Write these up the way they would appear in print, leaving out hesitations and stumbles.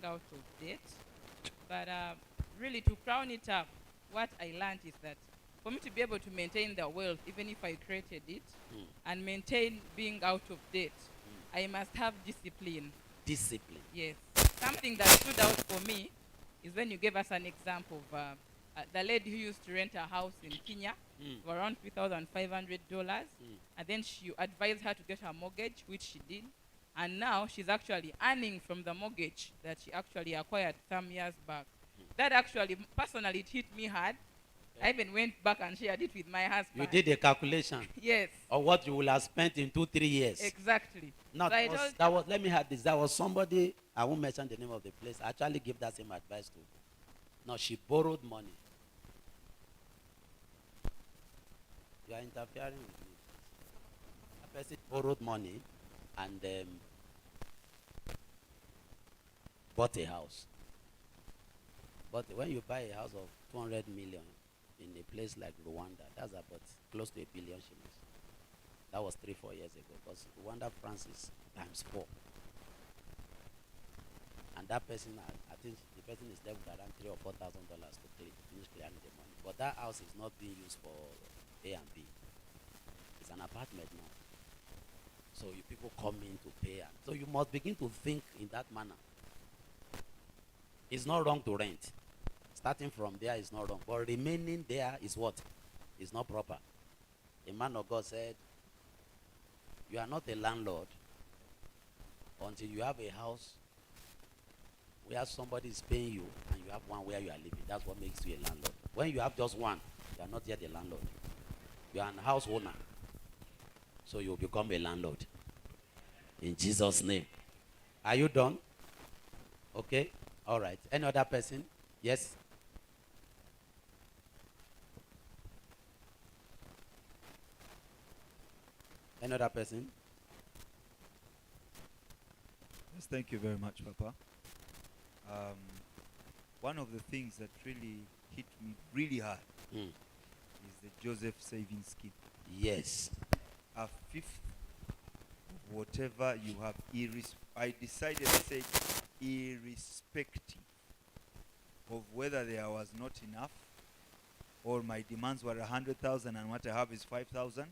out of debt. But really, to crown it up, what I learned is that for me to be able to maintain the wealth, even if I created it, and maintain being out of debt, I must have discipline. Discipline. Yes. Something that stood out for me is when you gave us an example of the lady who used to rent a house in Kenya for around $3,500. And then you advised her to get her mortgage, which she did. And now she's actually earning from the mortgage that she actually acquired some years back. That actually, personally, it hit me hard. I even went back and shared it with my husband. You did a calculation. Yes. Of what you will have spent in 2-3 years. Exactly. Not So that was, let me have this. That was somebody, I won't mention the name of the place, I actually gave that same advice to. No, she borrowed money. You are interfering with me. A person borrowed money and bought a house. But when you buy a house of 200 million in a place like Rwanda, that's about close to $1 billion shillings. That was 3-4 years ago, because Rwanda francs is ×4. And that person, I think the person is left with around $3,000 or $4,000 to finish clearing the money. But that house is not being used for A and B. It's an apartment now. So you people come in to pay. So you must begin to think in that manner. It's not wrong to rent. Starting from there is not wrong. But remaining there is what? Is not proper. A man of God said, you are not a landlord until you have a house where somebody is paying you and you have one where you are living. That's what makes you a landlord. When you have just one, you are not yet a landlord. You are a house owner. So you will become a landlord. In Jesus' name. Are you done? Okay. All right. Any other person? Yes. Any other person? Yes, thank you very much, Papa. One of the things that really hit me really hard is the Joseph Savings Scheme. Yes. A fifth of whatever you have, I decided to say, irrespective of whether there was not enough or my demands were 100,000 and what I have is 5,000,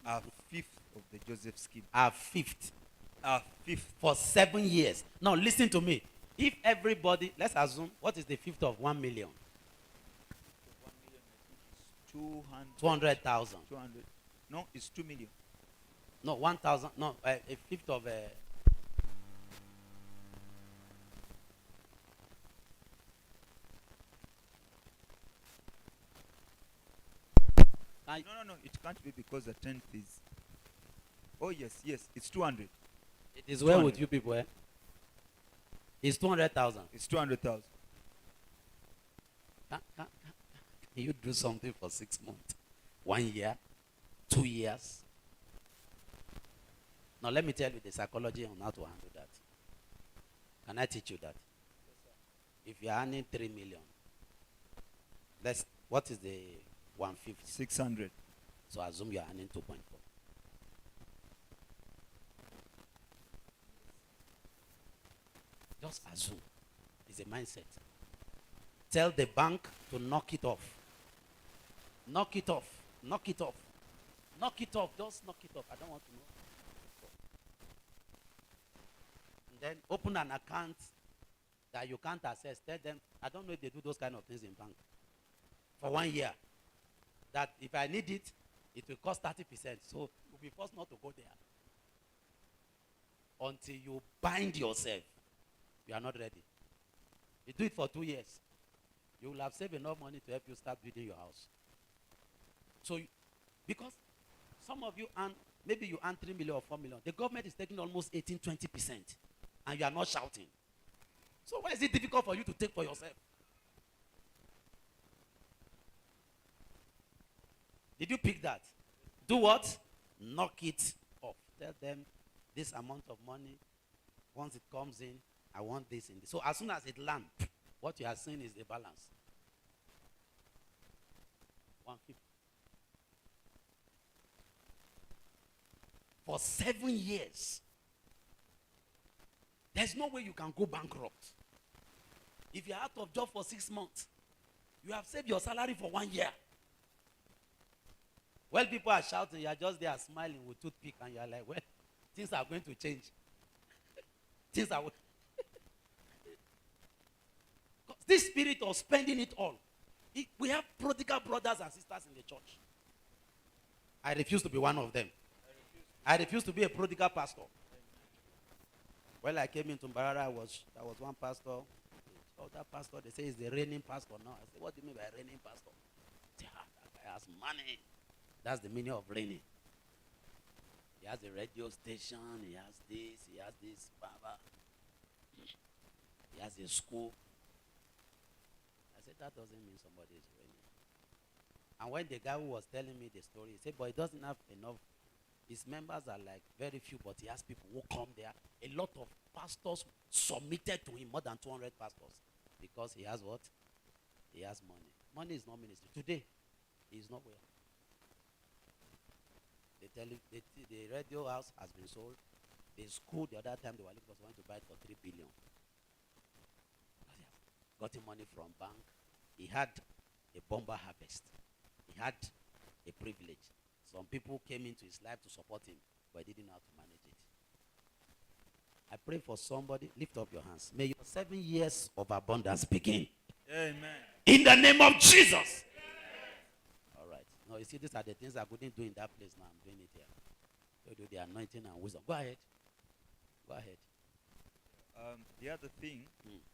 a fifth of the Joseph Scheme. A fifth. A fifth. For 7 years. Now listen to me. If everybody, let's assume, what is the fifth of 1 million? 1 million, I think, is 200,000. 200. No, it's 2 million. No, 1,000. No, a fifth of No, it can't be because the 10th is. Oh, yes, it's 200. It is well with you people, eh? It's 200,000. It's 200,000. Can you do something for 6 months? 1 year? 2 years? Now let me tell you the psychology on how to handle that. Can I teach you that? Yes, sir. If you are earning 3 million, what is the 150? 600. So assume you are earning 2.4. Just assume. It's a mindset. Tell the bank to knock it off. Knock it off. Knock it off. Knock it off. Just knock it off. I don't want to know. And then open an account that you can't access. Tell them, I don't know if they do those kind of things in bank. For 1 year. That if I need it, it will cost 30%. So you'll be forced not to go there. Until you bind yourself. You are not ready. You do it for 2 years. You will have saved enough money to help you start building your house. So, because some of you earn, maybe you earn 3 million or 4 million. The government is taking almost 18-20%. And you are not shouting. So why is it difficult for you to take for yourself? Did you pick that? Do what? Knock it off. Tell them this amount of money, once it comes in, I want this in this. So as soon as it lands, what you are seeing is the balance. 150. For 7 years. There's no way you can go bankrupt. If you're out of job for 6 months, you have saved your salary for 1 year. While people are shouting, you are just there smiling with toothpick, and you are like, well, things are going to change. Things are. This spirit of spending it all. We have prodigal brothers and sisters in the church. I refuse to be one of them. I refuse to be a prodigal pastor. When I came into Mbarara, there was one pastor. Other pastor, they say he's the reigning pastor now. I said, what do you mean by reigning pastor? Say, that guy has money. That's the meaning of reigning. He has a radio station. He has this. He has a school. I said, that doesn't mean somebody is reigning. And when the guy who was telling me the story, he said, but he doesn't have enough. His members are like very few, but he has people who come there. A lot of pastors submitted to him, more than 200 pastors, because he has what? He has money. Money is not ministry. Today, he is not well. They tell you the radio house has been sold. The school, the other time, they were looking for someone to buy it for 3 billion. Got money from bank. He had a bomber harvest. He had a privilege. Some people came into his life to support him, but he didn't know how to manage it. I pray for somebody. Lift up your hands. May your 7 years of abundance begin. Amen. In the name of Jesus. All right. Now, you see, these are the things I couldn't do in that place. Now I'm doing it here. So do the anointing and wisdom. Go ahead. Go ahead. The other thing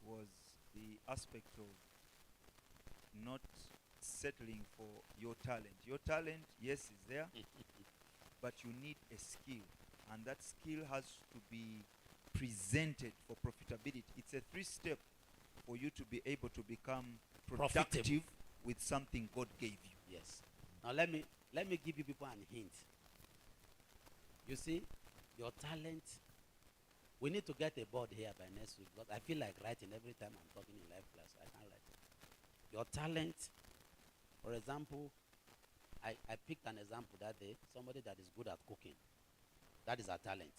was the aspect of not settling for your talent. Your talent, yes, is there, but you need a skill, and that skill has to be presented for profitability. It's a 3-step for you to be able to become productive Profitable with something God gave you. Yes. Now let me give you people a hint. You see, your talent. We need to get a board here by next week, because I feel like writing every time I'm talking in live class. I can't write. Your talent, for example, I picked an example that day. Somebody that is good at cooking. That is her talent.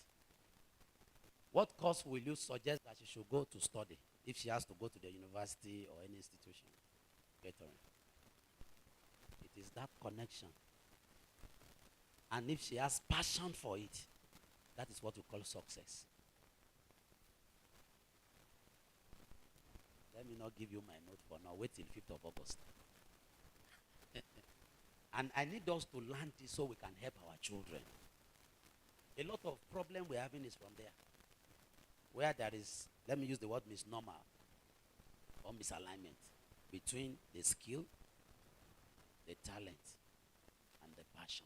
What course will you suggest that she should go to study if she has to go to the university or any institution? Catering. It is that connection. And if she has passion for it, that is what we call success. Let me not give you my note for now. Wait till 5th of August. And I need us to learn this so we can help our children. A lot of problem we're having is from there. Where there is, let me use the word misnomer or misalignment between the skill, the talent, and the passion.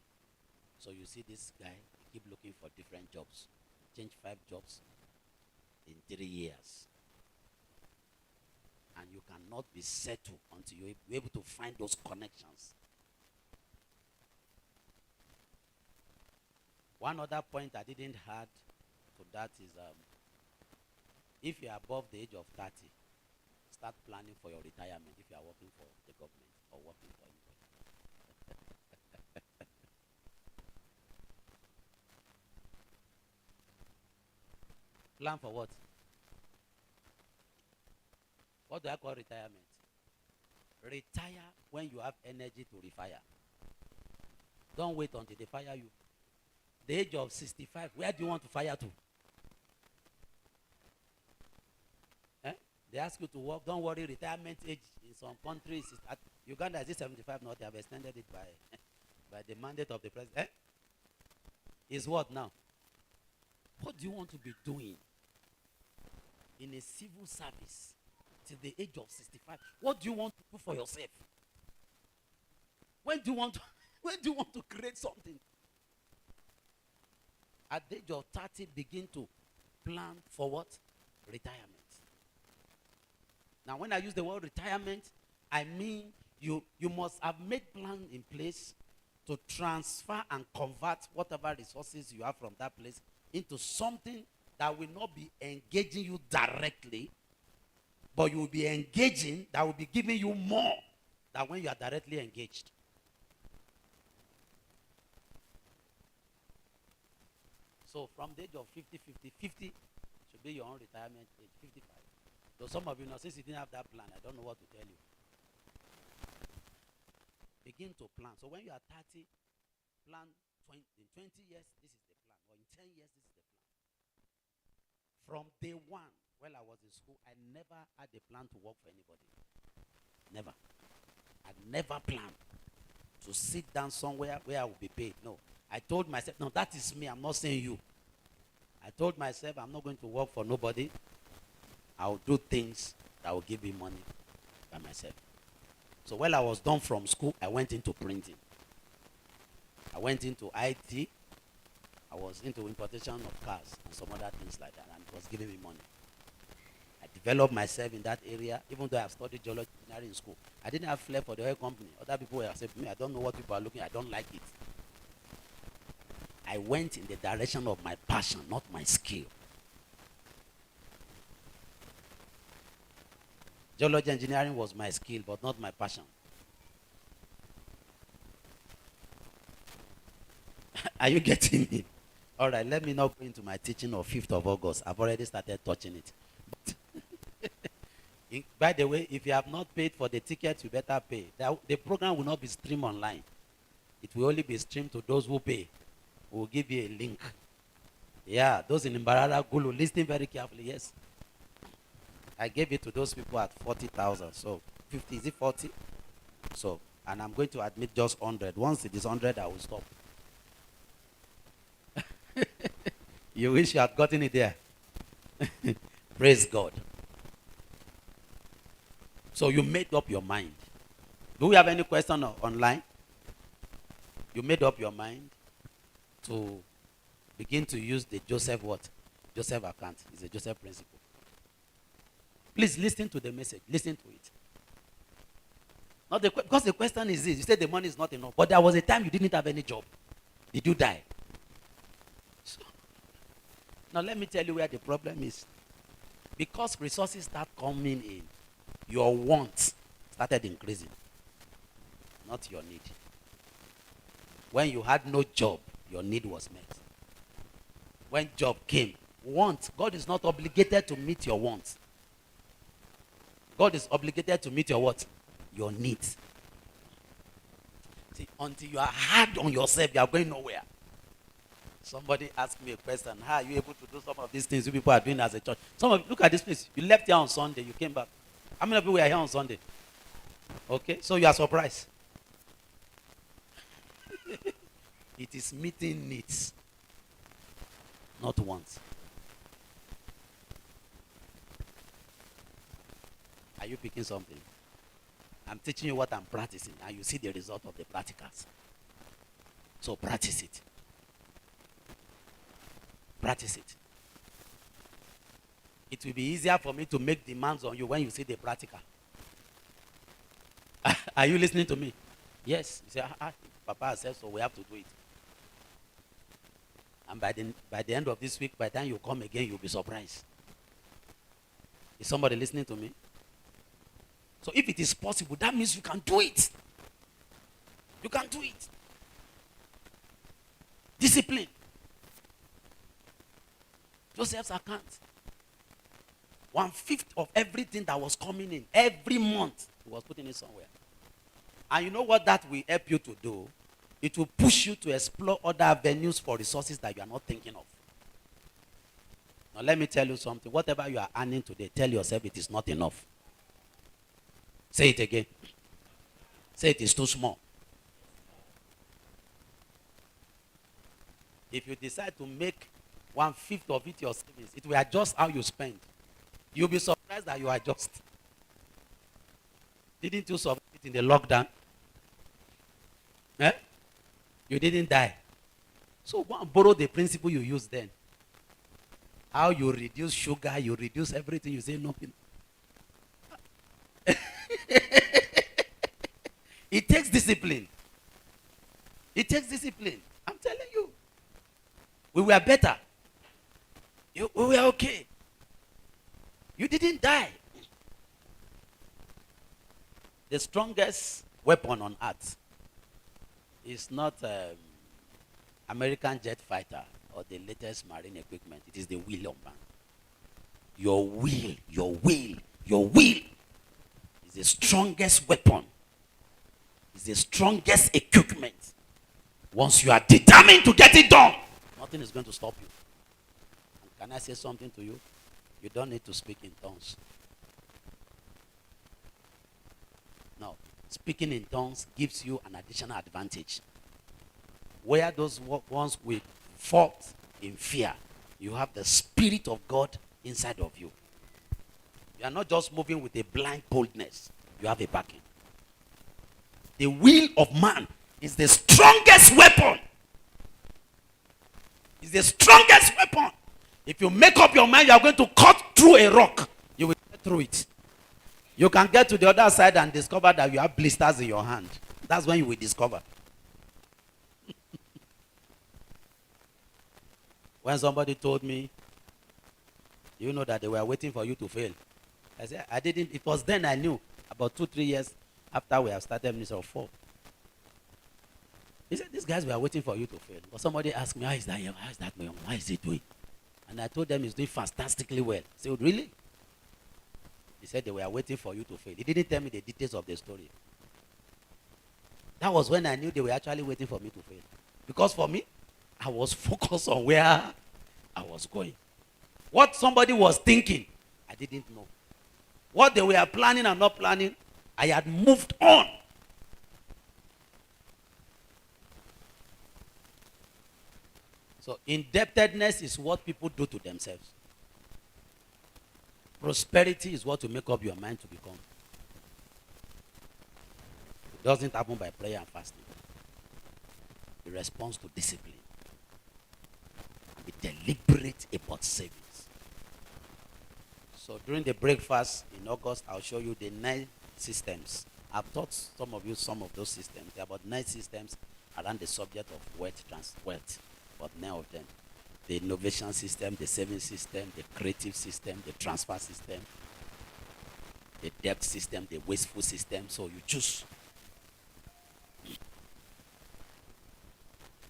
So you see this guy, he keep looking for different jobs. Change 5 jobs in 3 years. And you cannot be settled until you're able to find those connections. One other point I didn't add to that is if you are above the age of 30, start planning for your retirement if you are working for the government or working for anybody. Plan for what? What do I call retirement? Retire when you have energy to refire. Don't wait until they fire you. The age of 65, where do you want to fire to? They ask you to work. Don't worry, retirement age in some countries, Uganda is 75 now. They have extended it by the mandate of the president. Is what now? What do you want to be doing in a civil service till the age of 65? What do you want to do for yourself? When do you want to create something? At the age of 30, begin to plan for what? Retirement. Now, when I use the word retirement, I mean you must have made plans in place to transfer and convert whatever resources you have from that place into something that will not be engaging you directly, but you will be engaging, that will be giving you more than when you are directly engaged. So from the age of 50 should be your own retirement age, 55. So some of you know, since you didn't have that plan, I don't know what to tell you. Begin to plan. So when you are 30, plan 20, in 20 years, this is the plan. Or in 10 years, this is the plan. From day one, while I was in school, I never had a plan to work for anybody. Never. I never planned to sit down somewhere where I will be paid. No. I told myself, no, that is me. I'm not saying you. I told myself, I'm not going to work for nobody. I'll do things that will give me money by myself. So while I was done from school, I went into printing. I went into IT. I was into importation of cars and some other things like that, and it was giving me money. I developed myself in that area, even though I have studied geology engineering in school. I didn't have flair for the oil company. Other people were saying, I don't know what people are looking, I don't like it. I went in the direction of my passion, not my skill. Geology engineering was my skill, but not my passion. Are you getting me? All right, let me not go into my teaching of 5th of August. I've already started touching it. But by the way, if you have not paid for the ticket, you better pay. The program will not be streamed online. It will only be streamed to those who pay. We'll give you a link. Yeah, those in Mbarara Gulu, listen very carefully, yes. I gave it to those people at 40,000. So 50, is it 40? So, and I'm going to admit just 100. Once it is 100, I will stop. You wish you had gotten it there. Praise God. So you made up your mind. Do we have any question online? You made up your mind to begin to use the Joseph what? Joseph account. It's a Joseph principle. Please listen to the message. Listen to it. Not because the question is this. You said the money is not enough. But there was a time you didn't have any job. Did you die? So, now let me tell you where the problem is. Because resources start coming in, your wants started increasing. Not your need. When you had no job, your need was met. When job came, want. God is not obligated to meet your wants. God is obligated to meet your what? Your needs. See, until you are hard on yourself, you are going nowhere. Somebody asked me a question. How are you able to do some of these things you people are doing as a church? Some of you, look at this place. You left here on Sunday, you came back. How many of you were here on Sunday? Okay, so you are surprised. It is meeting needs, not wants. Are you picking something? I'm teaching you what I'm practicing, and you see the result of the practicals. So practice it. Practice it. It will be easier for me to make demands on you when you see the practical. Are you listening to me? Yes. You say, Papa said so, we have to do it. And by the end of this week, by the time you come again, you'll be surprised. Is somebody listening to me? So if it is possible, that means you can do it. You can do it. Discipline. Joseph's account. 1/5 of everything that was coming in every month, he was putting it somewhere. And you know what that will help you to do? It will push you to explore other avenues for resources that you are not thinking of. Now let me tell you something. Whatever you are earning today, tell yourself it is not enough. Say it again. Say it is too small. If you decide to make 1/5 of it your savings, it will adjust how you spend. You'll be surprised that you adjust. Didn't you survive it in the lockdown? Eh? You didn't die. So go and borrow the principle you used then. How you reduce sugar, you reduce everything. You say no. It takes discipline. It takes discipline. I'm telling you. We were better. We were okay. You didn't die. The strongest weapon on earth is not American jet fighter or the latest marine equipment. It is the will of man. Your will Your will is the strongest weapon. It's the strongest equipment. Once you are determined to get it done, nothing is going to stop you. And can I say something to you? You don't need to speak in tongues. No. Speaking in tongues gives you an additional advantage. Where those ones we fought in fear, you have the Spirit of God inside of you. You are not just moving with a blind boldness. You have a backing. The will of man is the strongest weapon. It's the strongest weapon. If you make up your mind you are going to cut through a rock, you will get through it. You can get to the other side and discover that you have blisters in your hand. That's when you will discover. When somebody told me, you know that they were waiting for you to fail. I said, I didn't. It was then I knew, about 2-3 years after we have started Ministry of 4. He said, these guys were waiting for you to fail. But somebody asked me, how is that young? How is that young? How is he doing? And I told them he's doing fantastically well. I said, really? He said they were waiting for you to fail. He didn't tell me the details of the story. That was when I knew they were actually waiting for me to fail. Because for me, I was focused on where I was going. What somebody was thinking, I didn't know. What they were planning and not planning, I had moved on. So indebtedness is what people do to themselves. Prosperity is what you make up your mind to become. It doesn't happen by prayer and fasting. It responds to discipline. Be deliberate about savings. So during the breakfast in August, I'll show you the 9 systems. I've taught some of you some of those systems. There are about 9 systems around the subject of wealth, but 9 of them. The innovation system, the saving system, the creative system, the transfer system, the debt system, the wasteful system. So you choose.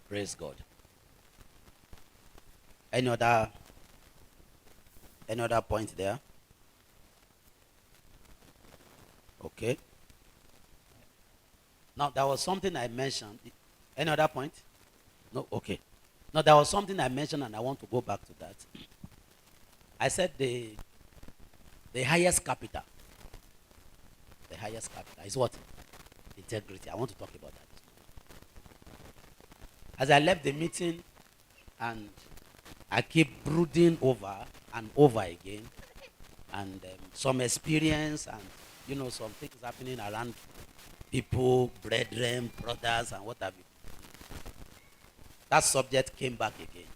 Praise God. Any other point there? Okay. Now there was something I mentioned. Any other point? No? Okay. Now there was something I mentioned and I want to go back to that. I said the highest capital. The highest capital is what? Integrity. I want to talk about that. As I left the meeting and I keep brooding over and over again, and some experience and some things happening around people, brethren, brothers, and what have you. That subject came back again,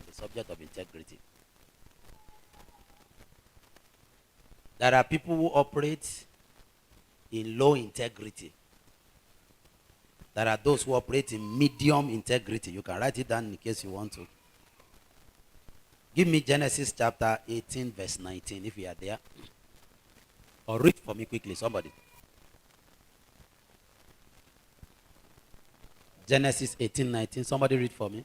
the subject of integrity. There are people who operate in low integrity. There are those who operate in medium integrity. You can write it down in case you want to. Give me Genesis chapter 18, verse 19, if you are there. Or read for me quickly, somebody. Genesis 18, 19. Somebody read for me.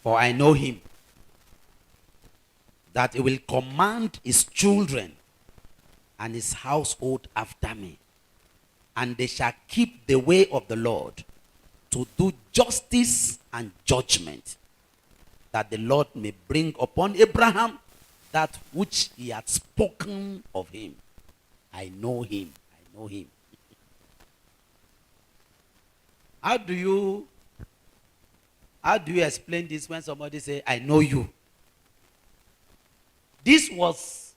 For I know him, that he will command his children and his household after me, and they shall keep the way of the Lord, to do justice and judgment, that the Lord may bring upon Abraham that which he had spoken of him. I know him. I know him. How do you explain this when somebody say, I know you? This was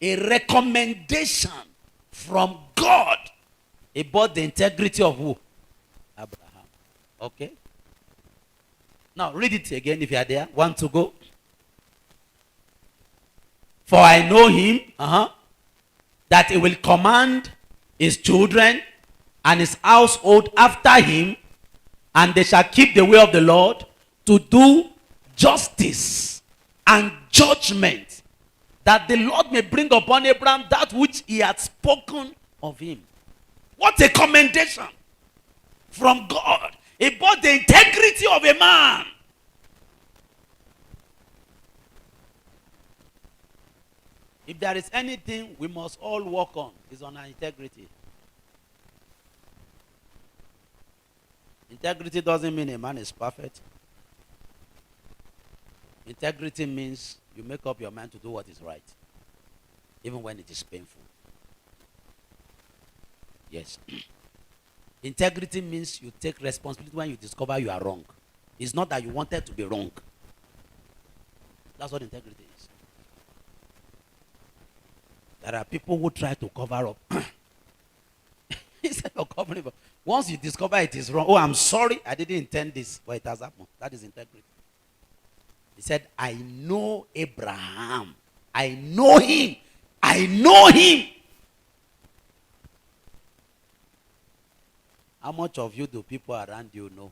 a recommendation from God about the integrity of who? Abraham. Okay? Now read it again if you are there. Want to go? For I know him, that he will command his children and his household after him, and they shall keep the way of the Lord, to do justice and judgment, that the Lord may bring upon Abraham that which he had spoken of him. What a commendation from God about the integrity of a man. If there is anything we must all work on, is on our integrity. Integrity doesn't mean a man is perfect. Integrity means you make up your mind to do what is right, even when it is painful. Yes. Integrity means you take responsibility when you discover you are wrong. It's not that you wanted to be wrong. That's what integrity is. There are people who try to cover up. Instead of covering up, once you discover it is wrong, oh, I'm sorry, I didn't intend this, but it has happened. That is integrity. He said, I know Abraham. I know him. I know him. How much of you do people around you know?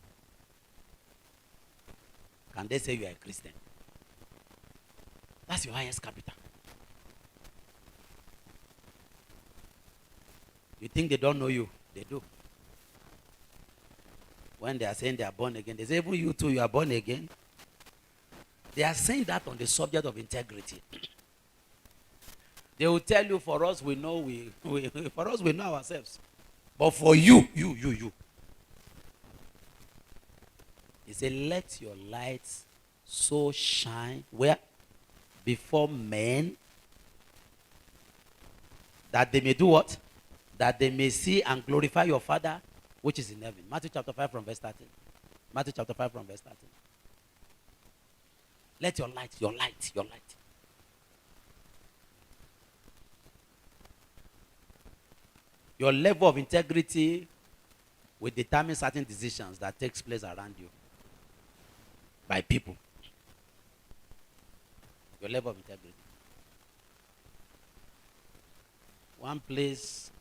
Can they say you are a Christian? That's your highest capital. You think they don't know you? They do. When they are saying they are born again, they say, even you too, you are born again. They are saying that on the subject of integrity. They will tell you, for us, we know for us, we know ourselves. But for you. He said, let your light so shine, where? Before men, that they may do what? That they may see and glorify your Father, which is in heaven. Matthew chapter 5 from verse 13. Matthew chapter 5 from verse 13. Let your light. Your level of integrity will determine certain decisions that takes place around you by people. Your level of integrity. One place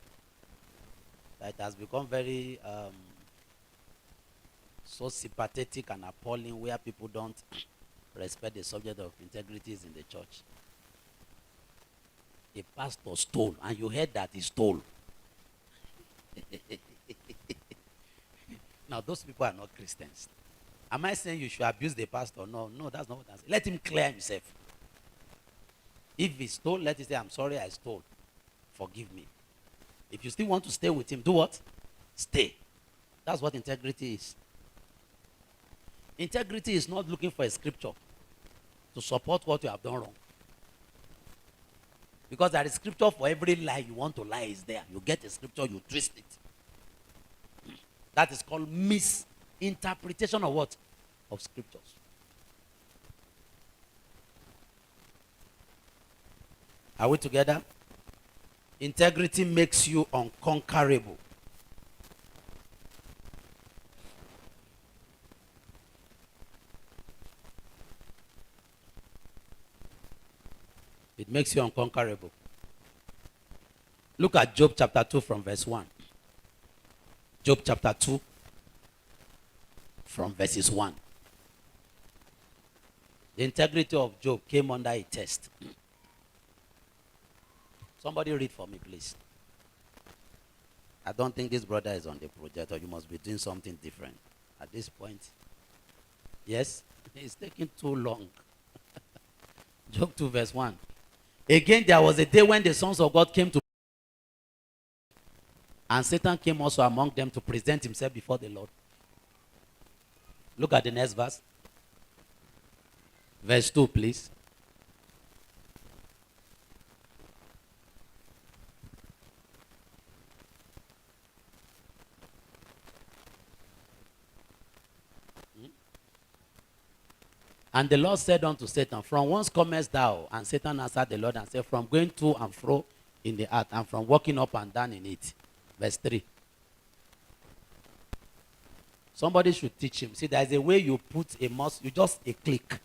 that has become very so sympathetic and appalling, where people don't respect the subject of integrity, is in the church. A pastor stole, and you heard that he stole. Now, those people are not Christians. Am I saying you should abuse the pastor? No, that's not what I'm saying. Let him clear himself. If he stole, let him say, I'm sorry I stole. Forgive me. If you still want to stay with him, do what? Stay. That's what integrity is. Integrity is not looking for a scripture to support what you have done wrong. Because there is scripture for every lie you want to lie is there. You get a scripture, you twist it. That is called misinterpretation of what? Of scriptures. Are we together? Integrity makes you unconquerable. It makes you unconquerable. Look at Job chapter 2 from verse 1. Job chapter 2 from verses 1. The integrity of Job came under a test. Somebody read for me, please. I don't think this brother is on the project, or you must be doing something different at this point. Yes? It's taking too long. Job 2 verse 1. Again, there was a day when the sons of God came to, and Satan came also among them to present himself before the Lord. Look at the next verse. Verse 2, please. And the Lord said unto Satan, from whence comest thou? And Satan answered the Lord and said, from going to and fro in the earth, and from walking up and down in it. Verse 3. Somebody should teach him. See, there's a way you put a mouse, you just a click.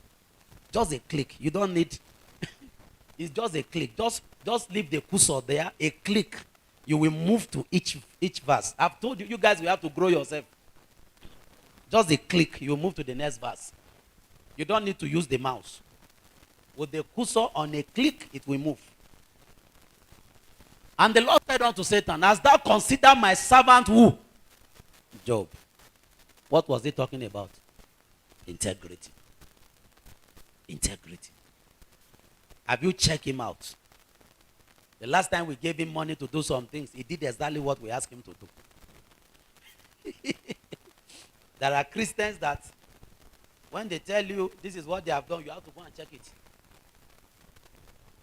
Just a click. You don't need, it's just a click. Just leave the cursor there, a click. You will move to each verse. I've told you, you guys will have to grow yourself. Just a click, you move to the next verse. You don't need to use the mouse. With the cursor on a click, it will move. And the Lord said unto Satan, hast thou considered my servant who? Job. What was he talking about? Integrity. Integrity. Have you checked him out? The last time we gave him money to do some things, he did exactly what we asked him to do. There are Christians that when they tell you this is what they have done, you have to go and check it.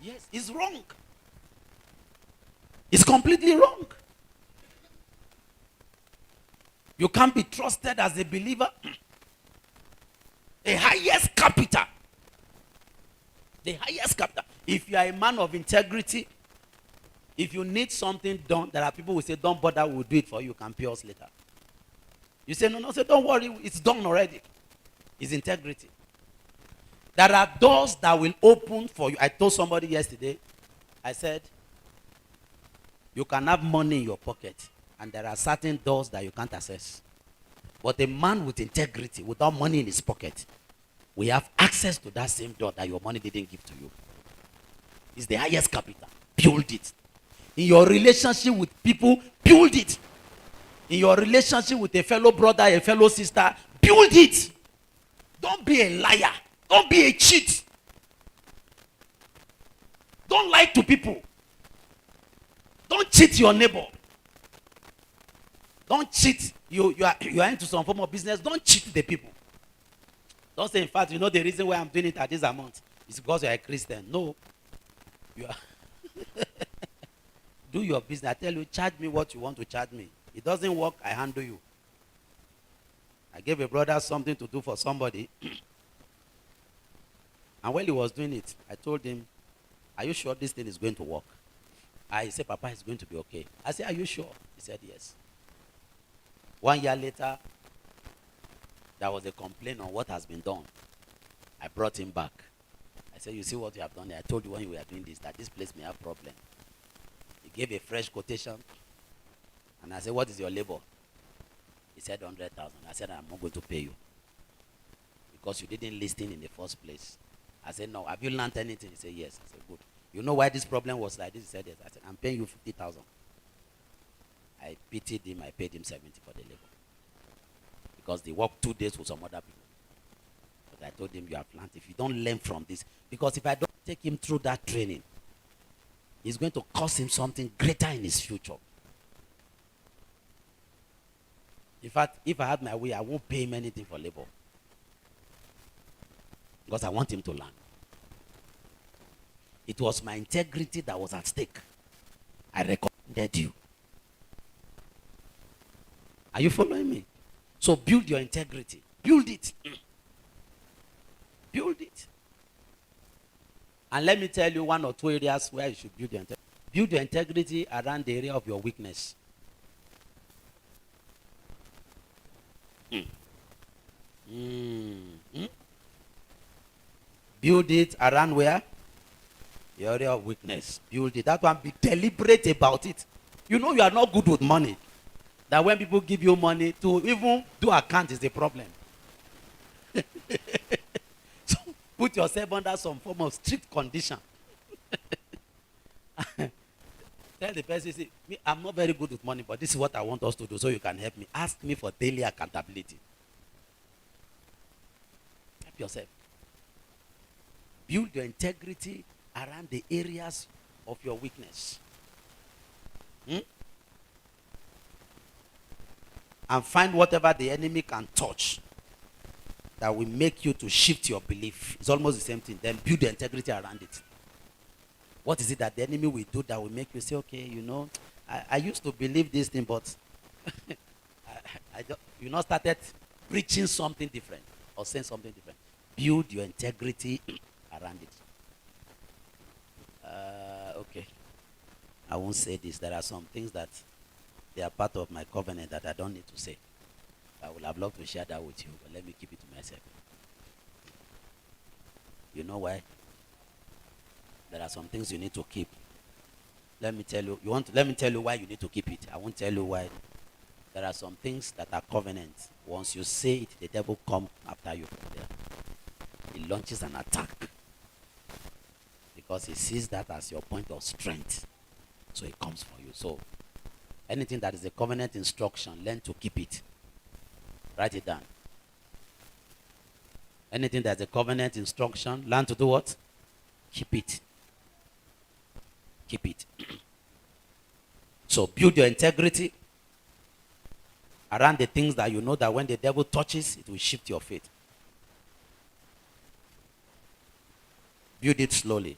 Yes, it's wrong. It's completely wrong. You can't be trusted as a believer. The highest capital. The highest capital. If you are a man of integrity, if you need something done, there are people who say, don't bother, we'll do it for you. You can pay us later. You say, no, say, don't worry, it's done already. It's integrity. There are doors that will open for you. I told somebody yesterday, I said, you can have money in your pocket, and there are certain doors that you can't access. But a man with integrity, without money in his pocket, we have access to that same door that your money didn't give to you. It's the highest capital. Build it. In your relationship with people, build it. In your relationship with a fellow brother, a fellow sister, build it. Don't be a liar. Don't be a cheat. Don't lie to people. Don't cheat your neighbor. Don't cheat. You are into some form of business. Don't cheat the people. Don't say, in fact, you know the reason why I'm doing it at this amount is because you are a Christian. No. You are do your business. I tell you, charge me what you want to charge me. It doesn't work, I handle you. I gave a brother something to do for somebody. And while he was doing it, I told him, are you sure this thing is going to work? He said, Papa, it's going to be okay. I said, are you sure? He said, yes. 1 year later, there was a complaint on what has been done. I brought him back. I said, you see what you have done? I told you when you were doing this, that this place may have problem. He gave a fresh quotation. And I said, what is your labor? He said, 100,000. I said, I'm not going to pay you. Because you didn't listen in the first place. I said, no. Have you learned anything? He said, yes. I said, good. You know why this problem was like this? He said, yes. I said, I'm paying you 50,000. I pitied him. I paid him 70 for the labor. Because they worked 2 days with some other people. But I told him, you have learned. If you don't learn from this, because if I don't take him through that training, it's going to cost him something greater in his future. In fact, if I had my way, I won't pay him anything for labor. Because I want him to learn. It was my integrity that was at stake. I recommended you. Are you following me? So build your integrity. Build it. Build it. And let me tell you 1 or 2 areas where you should build your integrity. Build your integrity around the area of your weakness. Build it around where? The area of weakness. Build it. That one, be deliberate about it. You know you are not good with money. That when people give you money, to even do account is a problem. So put yourself under some form of strict condition. Tell the person, see, me, I'm not very good with money, but this is what I want us to do so you can help me. Ask me for daily accountability. Help yourself. Build your integrity around the areas of your weakness. And find whatever the enemy can touch that will make you to shift your belief. It's almost the same thing. Then build the integrity around it. What is it that the enemy will do that will make you say, okay, you know, I used to believe this thing, but you know, started preaching something different or saying something different. Build your integrity around it. Okay. I won't say this. There are some things that they are part of my covenant that I don't need to say. I would have loved to share that with you, but let me keep it to myself. You know why? There are some things you need to keep. Let me tell you. Let me tell you why you need to keep it. I won't tell you why. There are some things that are covenants. Once you say it, the devil comes after you from there. He launches an attack because he sees that as your point of strength. So he comes for you. So anything that is a covenant instruction, learn to keep it. Write it down. Anything that's a covenant instruction, learn to do what? Keep it. Keep it. So build your integrity around the things that you know that when the devil touches, it will shift your faith. Build it slowly.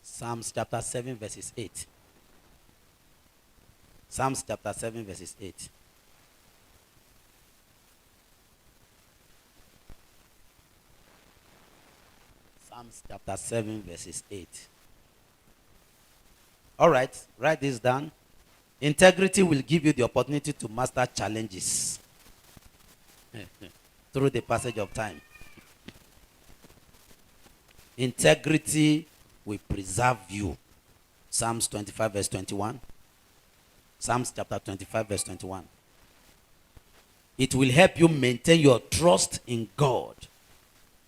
Psalms chapter 7 verses 8. Psalms chapter 7 verses 8. Psalms chapter 7 verses 8. All right, write this down. Integrity will give you the opportunity to master challenges through the passage of time. Integrity will preserve you. Psalms 25 verse 21. Psalms chapter 25 verse 21. It will help you maintain your trust in God.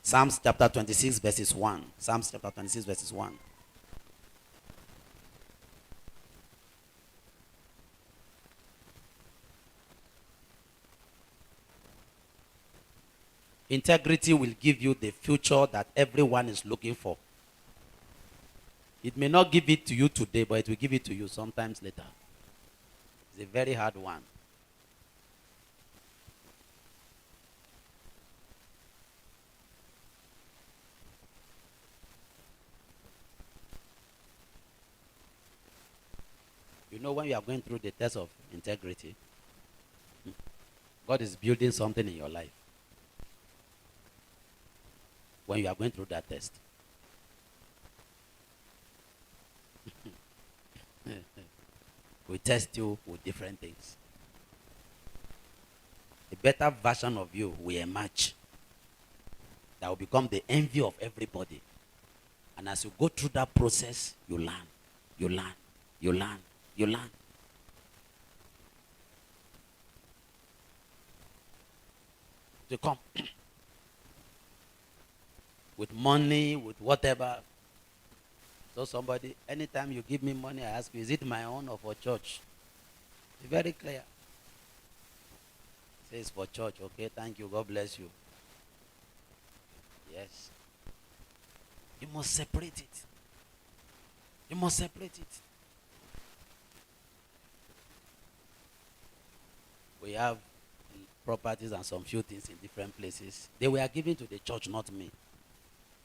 Psalms chapter 26 verses 1. Psalms chapter 26 verses 1. Integrity will give you the future that everyone is looking for. It may not give it to you today, but it will give it to you sometimes later. It's a very hard one. You know, when you are going through the test of integrity, God is building something in your life. When you are going through that test. We test you with different things. A better version of you will emerge. That will become the envy of everybody. And as you go through that process, you learn. You learn. You learn. You learn. To come. With money, with whatever. So somebody, anytime you give me money, I ask you, is it my own or for church? It's very clear. Say it's for church. Okay, thank you. God bless you. Yes. You must separate it. You must separate it. We have properties and some few things in different places. They were given to the church, not me.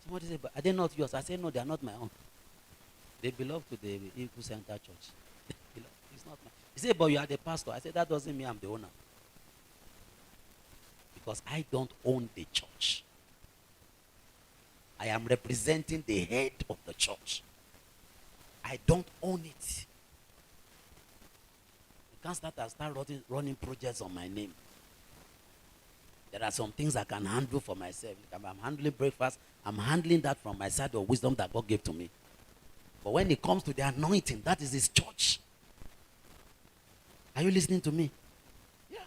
Somebody said, but are they not yours? I said, no, they are not my own. They belong to the Eagle Center Church. It's not mine. He said, but you are the pastor. I said, that doesn't mean I'm the owner. Because I don't own the church. I am representing the head of the church. I don't own it. You can't start running projects on my name. There are some things I can handle for myself. Like I'm handling breakfast. I'm handling that from my side of wisdom that God gave to me. But when it comes to the anointing, that is his church. Are you listening to me? Yeah.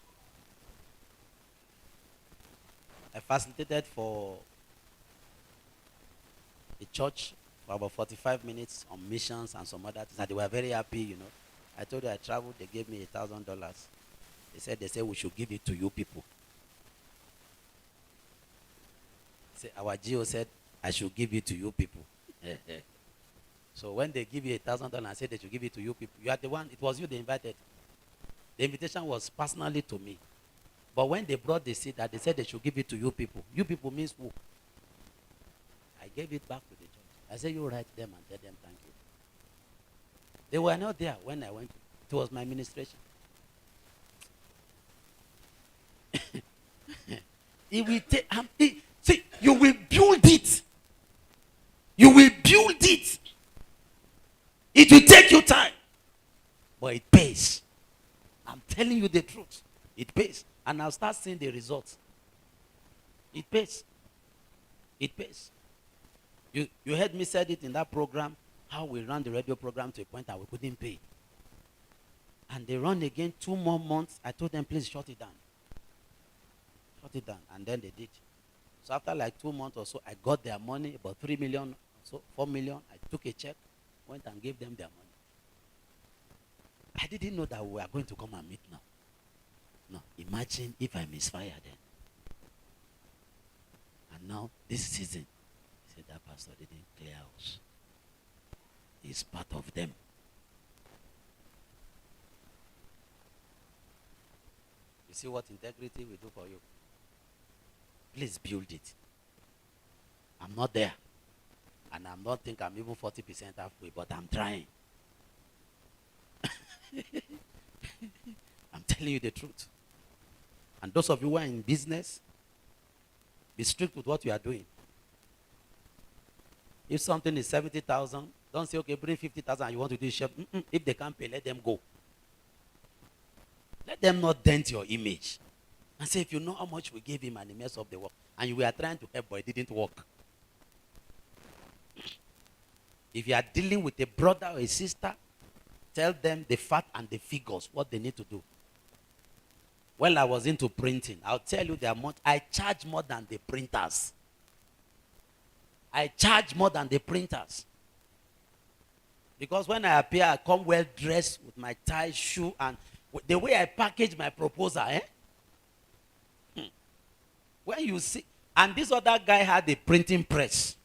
I facilitated for a church for about 45 minutes on missions and some other things. And they were very happy, you know. I told you I traveled, they gave me $1,000. They said we should give it to you people. Our GO said, I should give it to you people. So when they give you $1,000 and said they should give it to you people, you are the one, it was you they invited. The invitation was personally to me. But when they brought the seed that they said they should give it to you people means who? I gave it back to the church. I said, you write them and tell them thank you. They were not there when I went. It was my ministration. It will take, see, you will build it. You will build it. It will take you time. But it pays. I'm telling you the truth. It pays. And I'll start seeing the results. It pays. It pays. You heard me said it in that program, how we ran the radio program to a point that we couldn't pay. And they run again 2 more months. I told them, please shut it down. Shut it down. And then they did. So after like 2 months or so, I got their money, about 3 million, so 4 million. I took a check, went and gave them their money. I didn't know that we were going to come and meet now. No, imagine if I misfire then. And now, this season, he said that pastor didn't clear us. It's part of them. You see what integrity will do for you? Please build it. I'm not there. And I'm not think I'm even 40% halfway, but I'm trying. I'm telling you the truth. And those of you who are in business, be strict with what you are doing. If something is 70,000, don't say, okay, bring 50,000 and you want to do a chef. If they can't pay, let them go. Let them not dent your image. And say, if you know how much we gave him and he messed up the work, and you were trying to help, but it didn't work. If you are dealing with a brother or a sister, tell them the fact and the figures, what they need to do. When I was into printing, I'll tell you I charge more than the printers. I charge more than the printers. Because when I appear, I come well dressed with my tie, shoe, and the way I package my proposal, When you see, and this other guy had a printing press.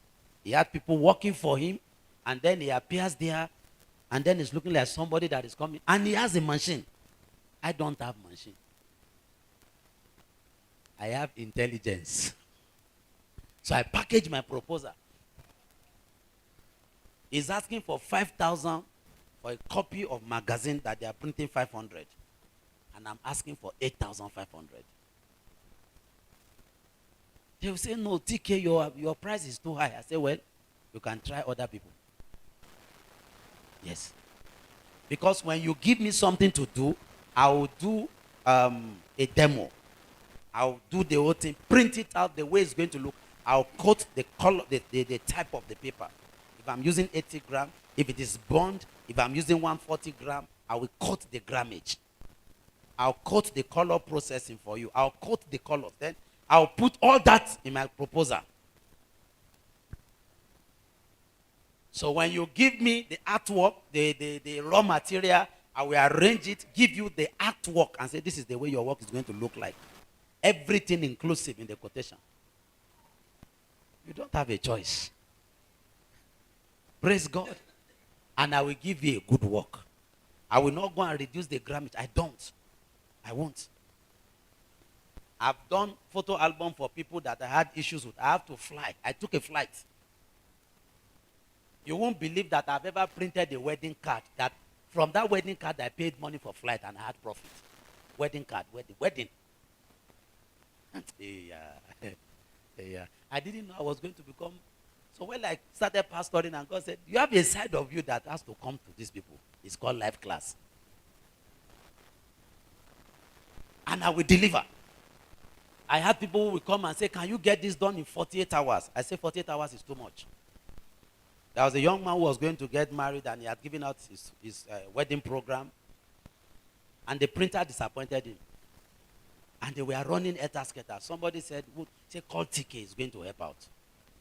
He had people working for him, and then he appears there, and then it's looking like somebody that is coming, and he has a machine. I don't have machine. I have intelligence. So I package my proposal. He's asking for 5,000 for a copy of magazine that they are printing 500. And I'm asking for 8,500. They will say, no, TK, your price is too high. I say, well, you can try other people. Yes. Because when you give me something to do, I will do a demo. I'll do the whole thing, print it out the way it's going to look. I'll cut the color, the type of the paper. If I'm using 80 gram, if it is bond, if I'm using 140 gram, I will cut the grammage. I'll cut the color processing for you. I'll cut the colors. Then I'll put all that in my proposal. So when you give me the artwork, the raw material, I will arrange it, give you the artwork, and say this is the way your work is going to look like. Everything inclusive in the quotation. You don't have a choice. Praise God. And I will give you a good work. I will not go and reduce the grammage. I don't. I won't. I've done photo album for people that I had issues with. I have to fly. I took a flight. You won't believe that I've ever printed a wedding card. That from that wedding card, I paid money for flight and I had profit. Wedding card, wedding. Yeah. I didn't know I was going to become. So when I started pastoring, and God said, you have a side of you that has to come to these people. It's called life class. And I will deliver. I had people who will come and say, can you get this done in 48 hours? I say 48 hours is too much. There was a young man who was going to get married and he had given out his wedding program. And the printer disappointed him. And they were running etasketa. Somebody said, call TK, is going to help out.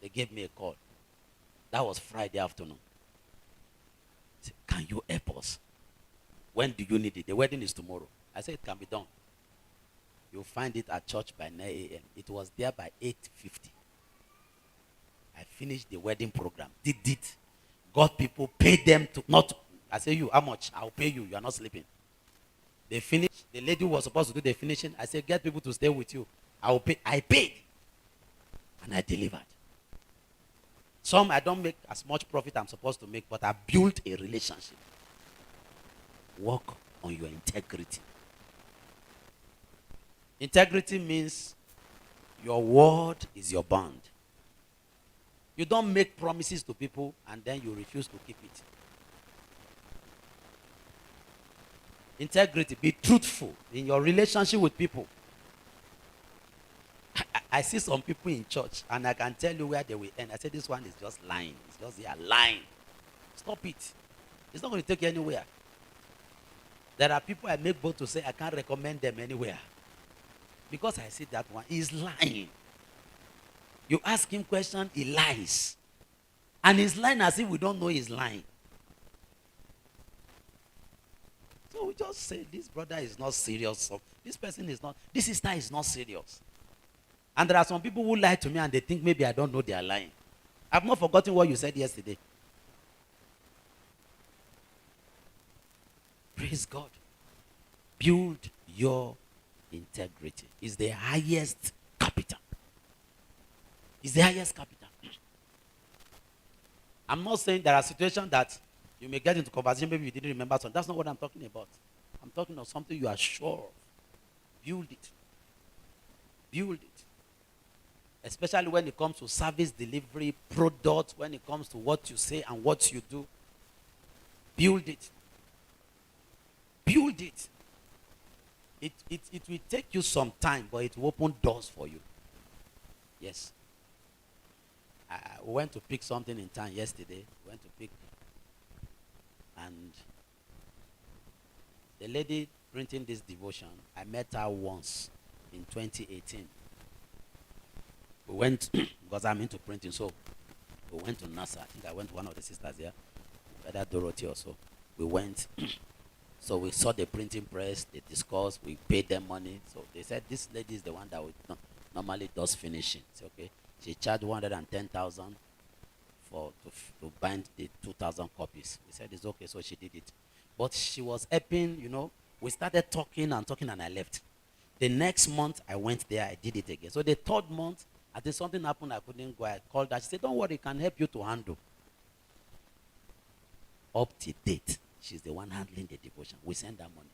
They gave me a call. That was Friday afternoon. I said, can you help us? When do you need it? The wedding is tomorrow. I said, it can be done. You'll find it at church by 9 a.m. It was there by 8:50. I finished the wedding program. Did it. Got people, paid them to not. I say, you, how much? I'll pay you. You are not sleeping. They finished. The lady who was supposed to do the finishing. I said, get people to stay with you. I will pay. I paid. And I delivered. Some I don't make as much profit I'm supposed to make, but I built a relationship. Work on your integrity. Integrity means your word is your bond. You don't make promises to people and then you refuse to keep it. Integrity, be truthful in your relationship with people. I see some people in church and I can tell you where they will end. I say this one is just lying. It's just they are lying. Stop it. It's not going to take you anywhere. There are people I make bold to say I can't recommend them anywhere. Because I see that one is lying. You ask him question, he lies. And he's lying as if we don't know he's lying. So we just say, this brother is not serious. So this person is not, this sister is not serious. And there are some people who lie to me and they think maybe I don't know they are lying. I've not forgotten what you said yesterday. Praise God. Build your integrity. It's the highest capital. It's the highest capital. I'm not saying there are situations that you may get into conversation, maybe you didn't remember something. That's not what I'm talking about. I'm talking of something you are sure of. Build it. Build it. Especially when it comes to service delivery, product, when it comes to what you say and what you do. Build it. Build it. It will take you some time, but it will open doors for you. Yes. I went to pick something in town yesterday. Went to pick, and the lady printing this devotion, I met her once in 2018. We went, because I'm into printing, so we went to NASA. I think I went to one of the sisters there, whether Dorothy or so. We went, so we saw the printing press, they discussed, we paid them money. So they said, this lady is the one that normally does finishing. It's okay. She charged 110,000 to bind the 2,000 copies. We said it's okay, so she did it. But she was helping, we started talking and I left. The next month I went there, I did it again. So the third month, I think something happened, I couldn't go. I called her. She said, don't worry, I can help you to handle. Up to date, she's the one handling the devotion. We send her money.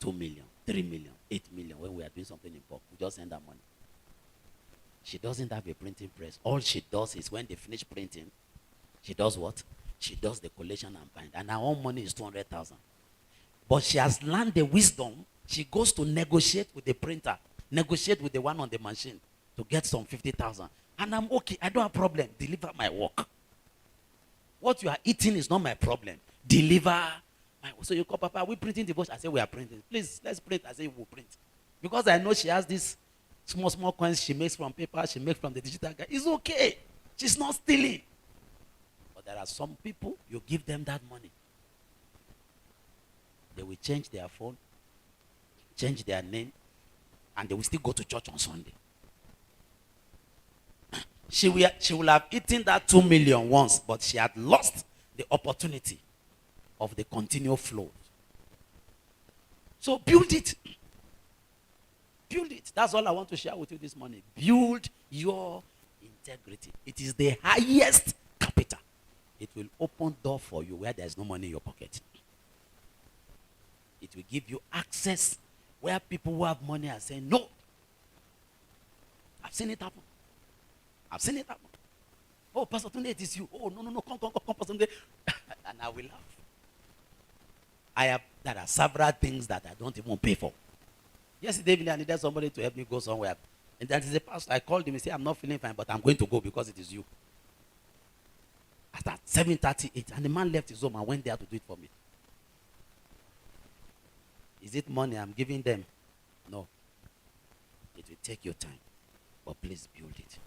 2 million, 3 million, 8 million. When we are doing something in bulk, we just send her money. She doesn't have a printing press. All she does is when they finish printing, she does what? She does the collation and bind. And her own money is 200,000. But she has learned the wisdom. She goes to negotiate with the printer, negotiate with the one on the machine to get some 50,000. And I'm okay. I don't have a problem. Deliver my work. What you are eating is not my problem. Deliver my work. So you call, Papa, are we printing devotion? I say, we are printing. Please, let's print. I say, we'll print. Because I know she has this small coins she makes from paper, she makes from the digital guy. It's okay. She's not stealing. But there are some people, you give them that money. They will change their phone, change their name, and they will still go to church on Sunday. She will have eaten that 2 million once, but she had lost the opportunity of the continual flow. So build it. Build it. That's all I want to share with you this morning. Build your integrity. It is the highest capital. It will open door for you where there's no money in your pocket. It will give you access where people who have money are saying, no. I've seen it happen. I've seen it happen. Oh, Pastor Tunde, it is you. Oh, no, come, Pastor Tunde. And I will laugh. There are several things that I don't even pay for. Yesterday evening, I needed somebody to help me go somewhere. And that is the pastor. I called him and said, I'm not feeling fine, but I'm going to go because it is you. At 7:38, and the man left his home and went there to do it for me. Is it money I'm giving them? No. It will take your time. But please build it.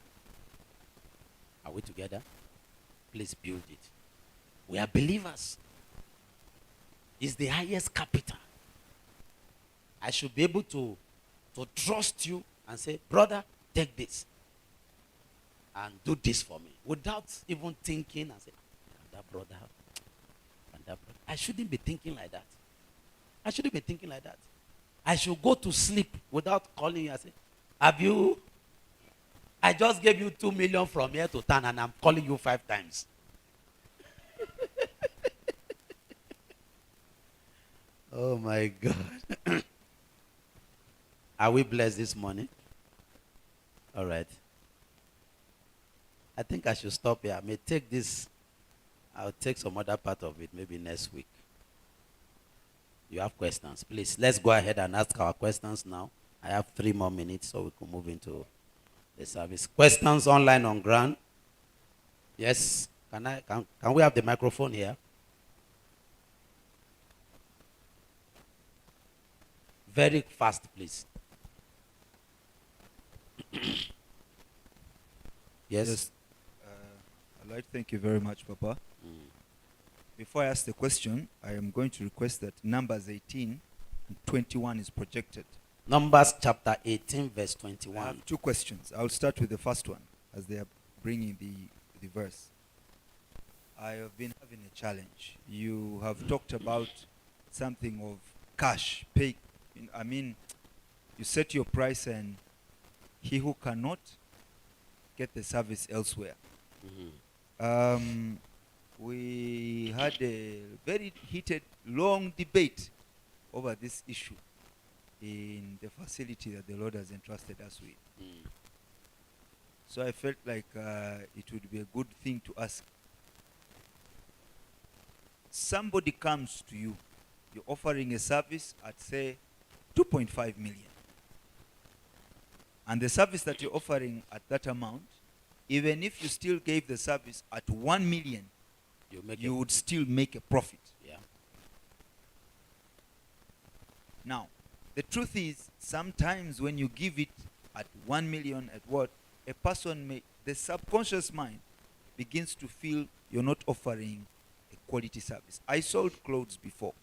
Are we together? Please build it. We are believers. It's the highest capital. I should be able to trust you and say, brother, take this and do this for me. Without even thinking and say, that brother. I shouldn't be thinking like that. I shouldn't be thinking like that. I should go to sleep without calling you and say, I just gave you 2 million from here to town and I'm calling you 5 times. Oh my God. Are we blessed this morning? All right. I think I should stop here. I may take this. I'll take some other part of it maybe next week. You have questions, please. Let's go ahead and ask our questions now. I have 3 more minutes so we can move into the service. Questions online on ground? Yes. Can we have the microphone here? Very fast, please. Yes. I'd like to thank you very much, Papa. Before I ask the question, I am going to request that Numbers 18 and 21 is projected. Numbers chapter 18, verse 21. I have 2 questions. I'll start with the first one as they are bringing the verse. I have been having a challenge. You have talked about something of cash, pay. I mean, you set your price and he who cannot get the service elsewhere. We had a very heated, long debate over this issue in the facility that the Lord has entrusted us with. So I felt like it would be a good thing to ask. Somebody comes to you, you're offering a service at, say, 2.5 million. And the service that you're offering at that amount, even if you still gave the service at 1 million, you would still make a profit. Yeah. Now, the truth is, sometimes when you give it at 1 million, at what a person may, the subconscious mind begins to feel you're not offering a quality service. I sold clothes before.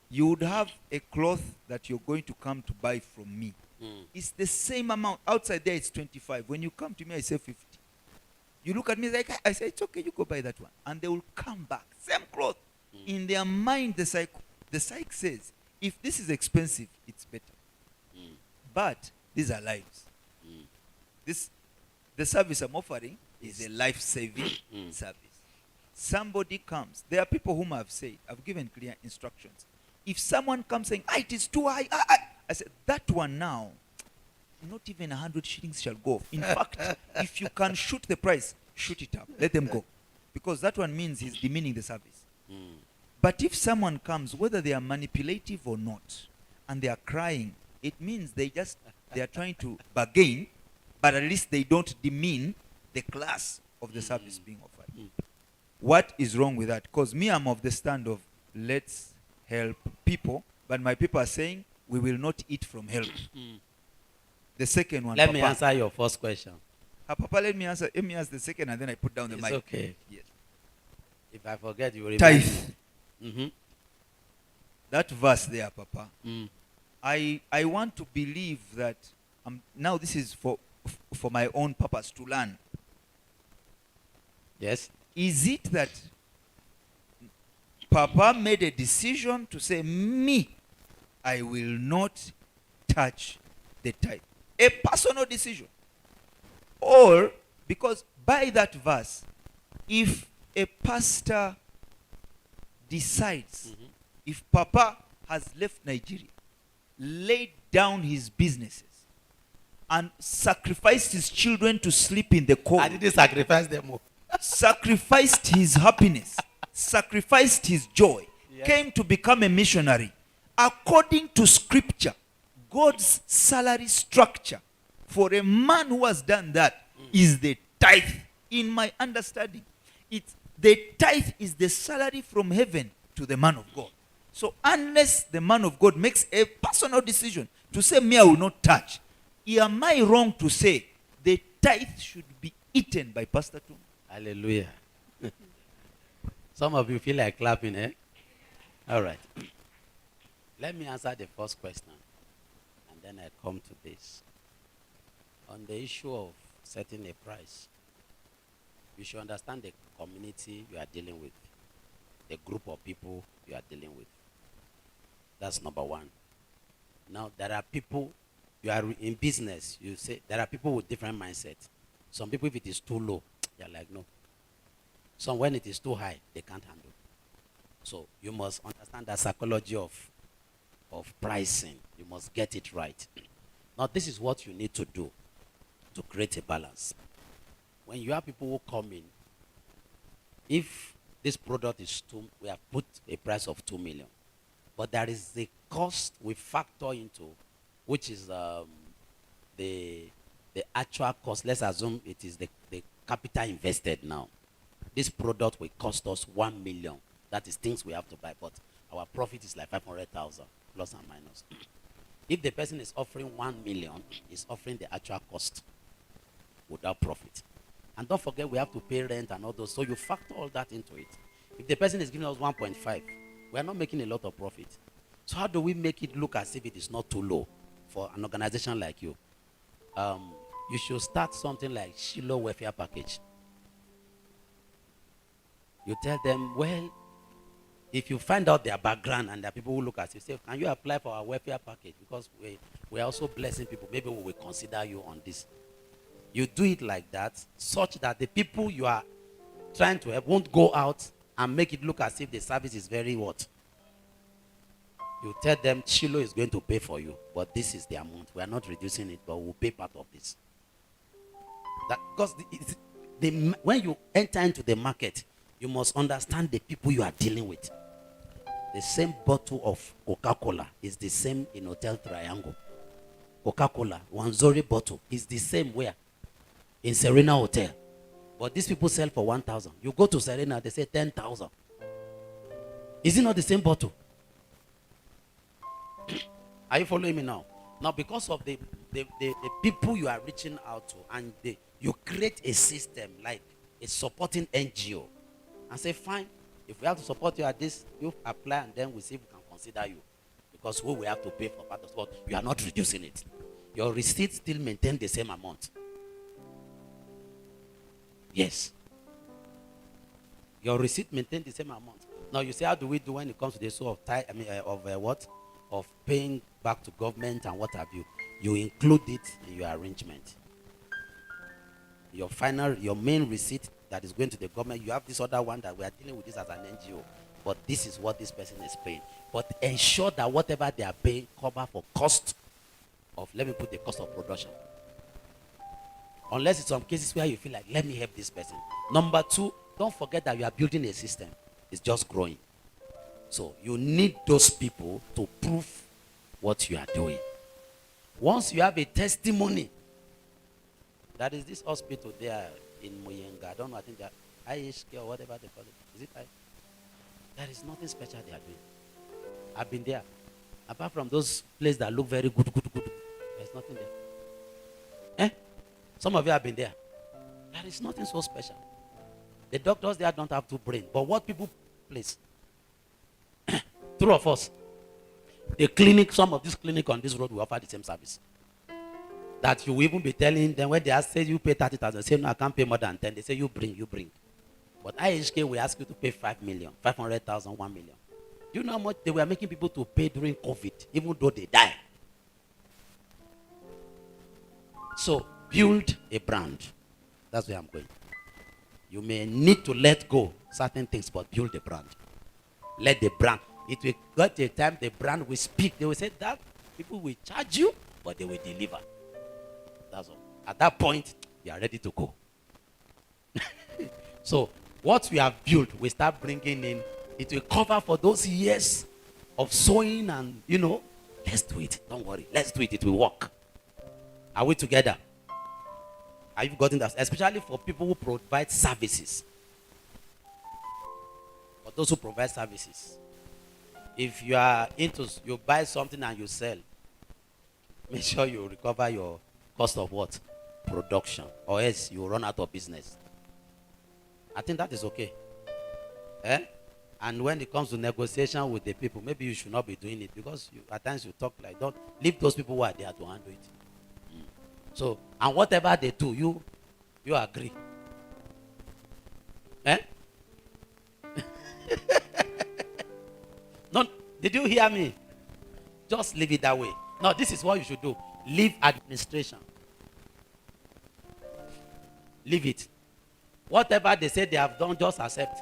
You would have a cloth that you're going to come to buy from me. It's the same amount. Outside there it's 25. When you come to me, I say 50. You look at me like, I say, it's okay, you go buy that one. And they will come back. Same cloth. In their mind, the psych says, if this is expensive, it's better. But these are lives. The service I'm offering is a life-saving service. Somebody comes. There are people whom I've said, I've given clear instructions. If someone comes saying, it is too high, I said, that one now, not even 100 shillings shall go off. In fact, if you can shoot the price, shoot it up. Let them go. Because that one means he's demeaning the service. But if someone comes, whether they are manipulative or not, and they are crying, it means they are trying to bargain, but at least they don't demean the class of the service being offered. What is wrong with that? Because me, I'm of the stand of, let's help people, but my people are saying, we will not eat from help. The second one, Let me answer your first question. Papa, let me answer the second, and then I put down the mic. It's okay. Yes. If I forget, you will Tithe. remember. That verse there, Papa. I want to believe that now this is for my own purpose to learn. Yes. Is it that Papa made a decision to say, me, I will not touch the tithe? A personal decision. Or, because by that verse, if a pastor decides, if Papa has left Nigeria, laid down his businesses, and sacrificed his children to sleep in the cold, I didn't sacrifice them all. sacrificed his happiness, sacrificed his joy, came to become a missionary, according to scripture, God's salary structure for a man who has done that is the tithe. In my understanding, the tithe is the salary from heaven to the man of God. So unless the man of God makes a personal decision to say, me, I will not touch, am I wrong to say the tithe should be eaten by Pastor Tom? Hallelujah. Some of you feel like clapping, eh? All right. Let me answer the first question, and then I come to this. On the issue of setting a price, you should understand the community you are dealing with, the group of people you are dealing with. That's number one. Now, there are people, you are in business, you say, there are people with different mindsets. Some people, if it is too low, they're like, no. Some, when it is too high, they can't handle. So you must understand the psychology of pricing. You must get it right. Now, this is what you need to do to create a balance. When you have people who come in, if this product is we have put a price of 2 million, but there is the cost we factor into, which is the actual cost. Let's assume it is the capital invested now. This product will cost us 1 million. That is things we have to buy, but our profit is like 500,000 plus and minus. If the person is offering 1 million, is offering the actual cost without profit. And don't forget, we have to pay rent and all those. So you factor all that into it. If the person is giving us 1.5, we are not making a lot of profit. So how do we make it look as if it is not too low for an organization like you? You should start something like Shiloh Welfare Package. You tell them, well, if you find out their background and there are people who look at you, say, can you apply for our welfare package? Because we're also blessing people. Maybe we will consider you on this. You do it like that, such that the people you are trying to help won't go out and make it look as if the service is very what? You tell them Shiloh is going to pay for you, but this is the amount. We are not reducing it, but we'll pay part of this. That because when you enter into the market, you must understand the people you are dealing with. The same bottle of Coca-Cola is the same in Hotel Triangle. Coca-Cola, Wanzori bottle is the same where? In Serena Hotel. But these people sell for 1,000. You go to Serena, they say 10,000. Is it not the same bottle? Are you following me now? Now, because of the people you are reaching out to, and you create a system like a supporting NGO, and say, fine, if we have to support you at this, you apply, and then we see if we can consider you. Because we will have to pay for part of what you are not reducing it. Your receipt still maintain the same amount. Yes. Your receipt maintain the same amount. Now you say, how do we do when it comes to the issue of what? Of paying back to government and what have you? You include it in your arrangement. Your main receipt that is going to the government, you have this other one that we are dealing with this as an NGO. But this is what this person is paying. But ensure that whatever they are paying cover for cost of, let me put the cost of production. Unless it's some cases where you feel like, let me help this person. Number two, don't forget that you are building a system. It's just growing. So you need those people to prove what you are doing. Once you have a testimony, that is this hospital there in Muyenga. I don't know, I think that IHK or whatever they call it. Is it I? There is nothing special they are doing. I've been there. Apart from those places that look very good. There's nothing there. Some of you have been there. There is nothing so special. The doctors there don't have two brains. But what people place? True of us. The clinic, some of this clinic on this road will offer the same service. That you will even be telling them when they ask, say you pay 30,000, say no, I can't pay more than 10. They say you bring. But IHK will ask you to pay 5 million, 500,000, 1 million. Do you know how much they were making people to pay during COVID, even though they die? So build a brand. That's where I'm going. You may need to let go certain things, but build a brand. Let the brand. It will get a time the brand will speak. They will say that people will charge you, but they will deliver. That's all. At that point, you are ready to go. So what we have built, we start bringing in. It will cover for those years of sowing and, let's do it. Don't worry. Let's do it. It will work. Are we together? Are you gotten that? Especially for people who provide services. For those who provide services. If you are you buy something and you sell, make sure you recover your cost of what? Production. Or else you run out of business. I think that is okay. And when it comes to negotiation with the people, maybe you should not be doing it because at times you talk like, don't leave those people who are there to handle it. So, and whatever they do, you agree. No, did you hear me? Just leave it that way. No, this is what you should do. Leave administration. Leave it. Whatever they say they have done, just accept.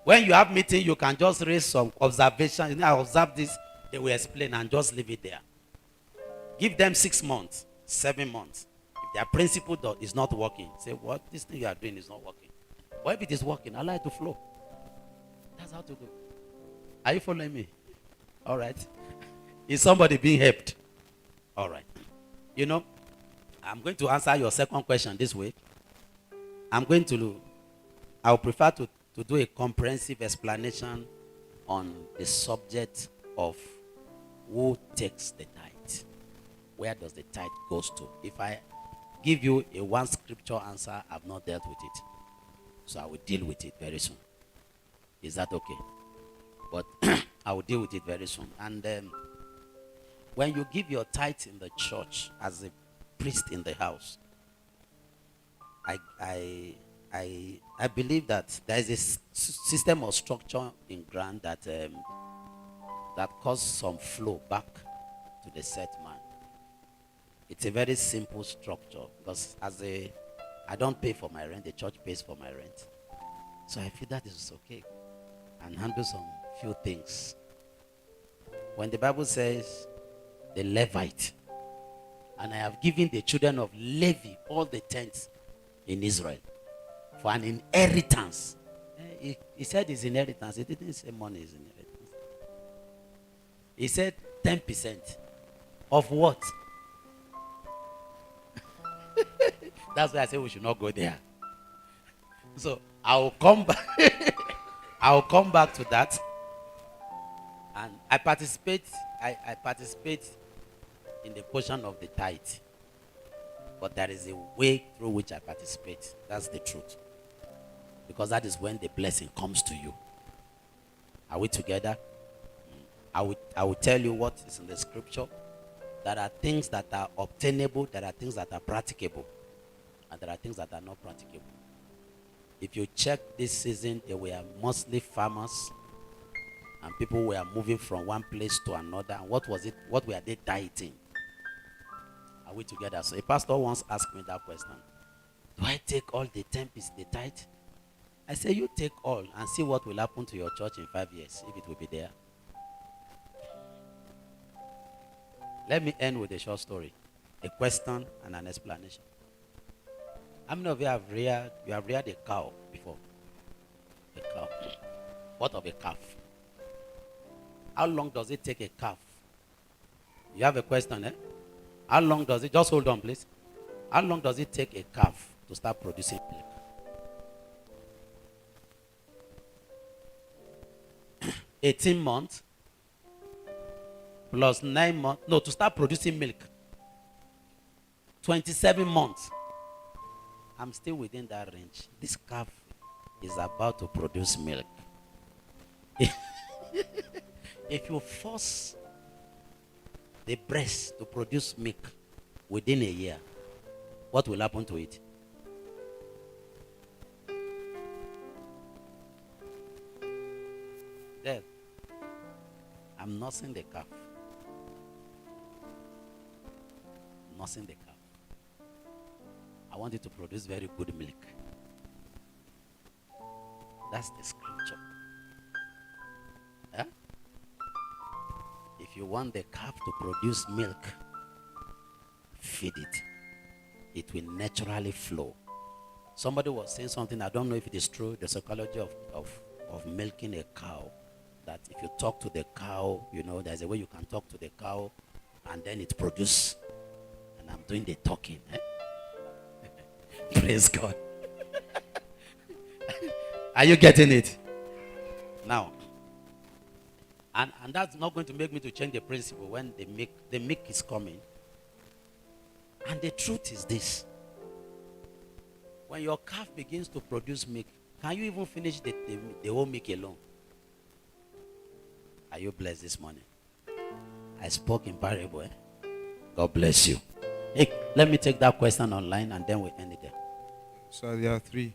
When you have meeting, you can just raise some observation. I observe this, they will explain and just leave it there. Give them 6 months, 7 months. If their principle is not working, say, what this thing you are doing is not working. But if it is working, allow it to flow. That's how to do. Are you following me? All right. Is somebody being helped? All right. I'm going to answer your second question this way. I would prefer to do a comprehensive explanation on the subject of who takes the tithe. Where does the tithe goes to? If I give you a one scripture answer, I've not dealt with it. So I will deal with it very soon. Is that okay? But I will deal with it very soon. And when you give your tithe in the church as a priest in the house, I believe that there is a system or structure in grant that that causes some flow back to the set man. It's a very simple structure because I don't pay for my rent, the church pays for my rent. So I feel that is okay and handle some few things. When the Bible says the Levite, and I have given the children of Levi all the tents in Israel for an inheritance. He said his inheritance. He didn't say money is inheritance. He said 10% of what? That's why I say we should not go there. So I'll come back. I'll come back to that. And I participate in the portion of the tithe. But there is a way through which I participate. That's the truth. Because that is when the blessing comes to you. Are we together? I will tell you what is in the scripture. There are things that are obtainable, there are things that are practicable, and there are things that are not practicable. If you check this season, they were mostly farmers, and people were moving from one place to another. And what was it? What were they tithing? Are we together? So a pastor once asked me that question. Do I take all the 10 pieces, the tithe? I say, you take all and see what will happen to your church in 5 years, if it will be there. Let me end with a short story, a question and an explanation. How many of you have reared a cow before? A cow. What of a calf? How long does it take a calf? You have a question, eh? How long does it, just hold on please. How long does it take a calf to start producing milk? 18 months plus 9 months. No, to start producing milk. 27 months. I'm still within that range. This calf is about to produce milk. If you force the breast to produce milk within a year, what will happen to it? There. I'm nursing the calf. Nursing the calf. I want it to produce very good milk. That's the scripture. Yeah? If you want the calf to produce milk, feed it. It will naturally flow. Somebody was saying something, I don't know if it is true, the psychology of milking a cow. That if you talk to the cow, you know, there's a way you can talk to the cow and then it produces. And I'm doing the talking. Eh? Praise God. Are you getting it? Now, and that's not going to make me to change the principle when the milk is coming. And the truth is this. When your calf begins to produce milk, can you even finish the whole milk alone? Are you blessed this morning? I spoke in parable. Eh? God bless you. Hey, let me take that question online and then we end it there. So there are three.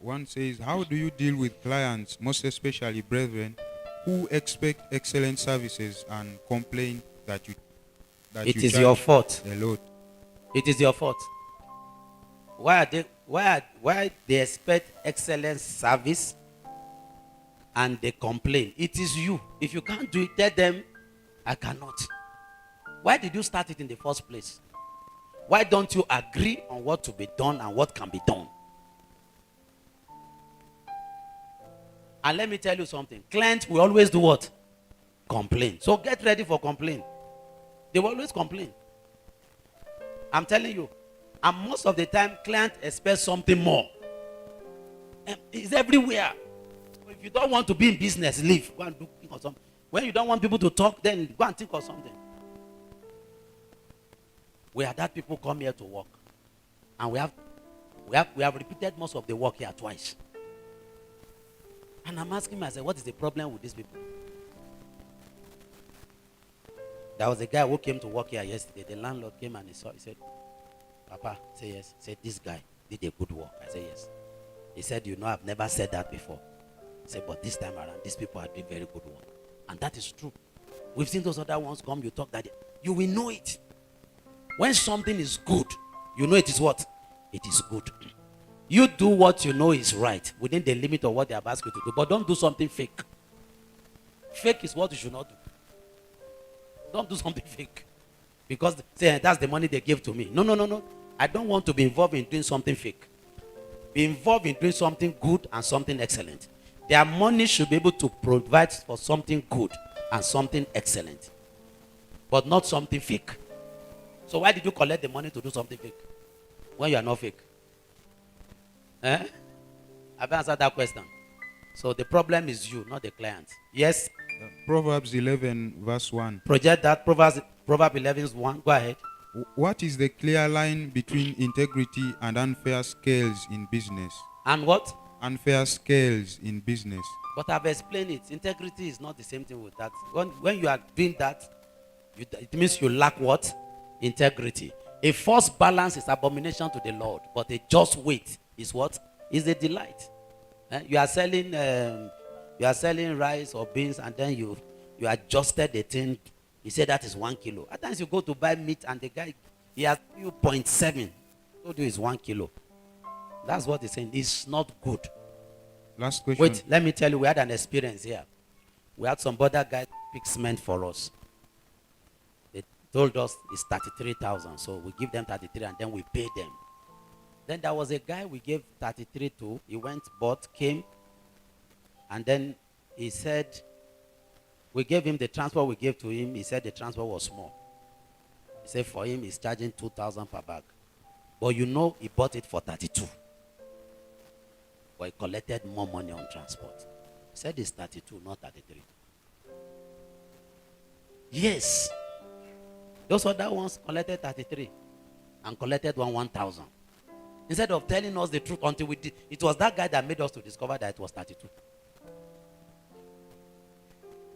One says, how do you deal with clients, most especially brethren, who expect excellent services and complain that you it is your fault. A lot. It is your fault. Why they expect excellent service and they complain? It is you. If you can't do it, tell them, I cannot. Why did you start it in the first place? Why don't you agree on what to be done and what can be done? And let me tell you something. Clients will always do what? Complain. So get ready for complaint. They will always complain. I'm telling you. And most of the time, clients expect something more. It's everywhere. So if you don't want to be in business, leave. Go and think of something. When you don't want people to talk, then go and think of something. We are that people come here to work. And we have repeated most of the work here twice. And I'm asking myself, what is the problem with these people? There was a guy who came to work here yesterday. The landlord came and he said, Papa, say yes. He said, this guy did a good work. I said, yes. He said, you know, I've never said that before. He said, but this time around, these people are doing very good one. And that is true. We've seen those other ones come, you talk that, you will know it. When something is good, you know it is what? It is good. You do what you know is right within the limit of what they have asked you to do. But don't do something fake. Fake is what you should not do. Don't do something fake. Because say, that's the money they gave to me. No. I don't want to be involved in doing something fake. Be involved in doing something good and something excellent. Their money should be able to provide for something good and something excellent. But not something fake. So why did you collect the money to do something fake? When you are not fake? Have you answered that question? So the problem is you, not the client. Yes? Proverbs 11 verse 1. Project that. Proverbs 11 1. Go ahead. What is the clear line between integrity and unfair scales in business? And what? Unfair scales in business. But I've explained it. Integrity is not the same thing with that. When you are doing that, it means you lack what? Integrity. A false balance is abomination to the Lord, but a just weight is what? Is a delight. You are selling rice or beans, and then you adjusted the thing. He said that is 1 kilo. At times you go to buy meat and the guy, he has 0.7. Told you it's 1 kilo. That's what he's saying. It's not good. Last question. Wait, let me tell you, we had an experience here. We had some other guy pick cement for us. They told us it's 33,000, so we give them 33 and then we pay them. Then there was a guy we gave 33 to. He went, bought, came, and then he said, we gave him the transport we gave to him. He said the transport was small. He said for him, he's charging 2,000 per bag. But you know, he bought it for 32. But he collected more money on transport. He said it's 32, not 33. Yes. Those other ones collected 33 and collected 1,000. Instead of telling us the truth until we did, it was that guy that made us to discover that it was 32.